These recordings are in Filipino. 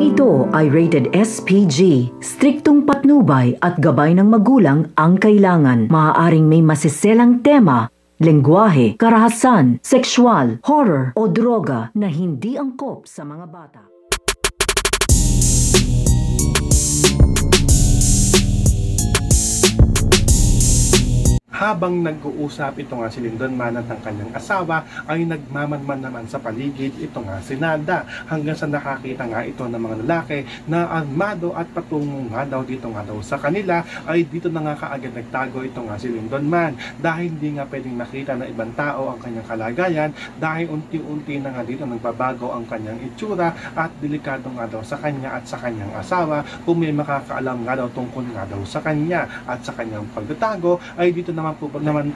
Programang ito ay rated SPG. Striktong patnubay at gabay ng magulang ang kailangan. Maaaring may masiselang tema, lengguwahe, karahasan, sexual, horror o droga na hindi angkop sa mga bata. Habang nag-uusap ito nga si Lyndon Man at ang kanyang asawa ay nagmamanman naman sa paligid ito nga si Nanda, hanggang sa nakakita nga ito ng mga lalaki na armado at patungo nga daw dito nga daw sa kanila. Ay dito na nga kaagad nagtago ito nga si Lyndon Man dahil hindi nga pwedeng makita na ibang tao ang kanyang kalagayan, dahil unti-unti na nga dito nagbabago ang kanyang itsura at delikado nga daw sa kanya at sa kanyang asawa. Kung may makakaalam nga daw tungkol nga daw sa kanya at sa kanyang pagtatago, ay dito naman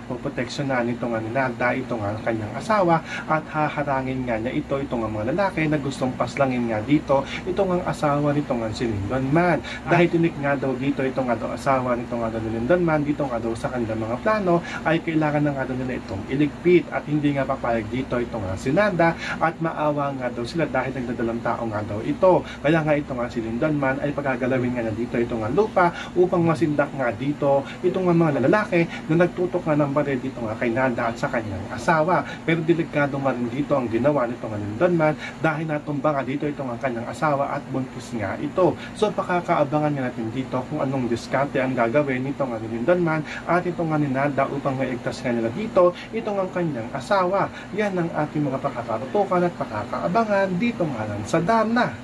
poproteksyonan ito nga ni Nanda, ito nga kanyang asawa, at haharangin nga niya ito nga mga lalaki na gustong paslangin nga dito ito nga asawa nito nga si Lyndon Man. Dahil tinik nga daw dito ito nga daw asawa nito nga daw ni Lyndon Man dito nga daw sa kanilang mga plano, ay kailangan na nga daw nila itong iligpit at hindi nga papayag dito ito nga si Nanda, at maawa nga daw sila dahil nagdadalang tao nga daw ito. Kaya nga ito nga si Lyndon Man ay pagagalawin nga na dito ito nga lupa upang masindak nga dito ito nga mga lalaki na nagtutok nga ng baril dito nga kay Nanda at sa kanyang asawa. Pero delikado nga rin dito ang ginawa nito nga Lyndon Man dahil natumba nga dito ito nga kanyang asawa at buntis nga ito. So pakakaabangan nga natin dito kung anong diskarte ang gagawin nito nga ni Lyndon Man at ito nga ni Nanda upang maigtas nga nila dito ito nga kanyang asawa. Yan ang ating mga pakakatutukan at pakakaabangan dito nga lang sa Darna.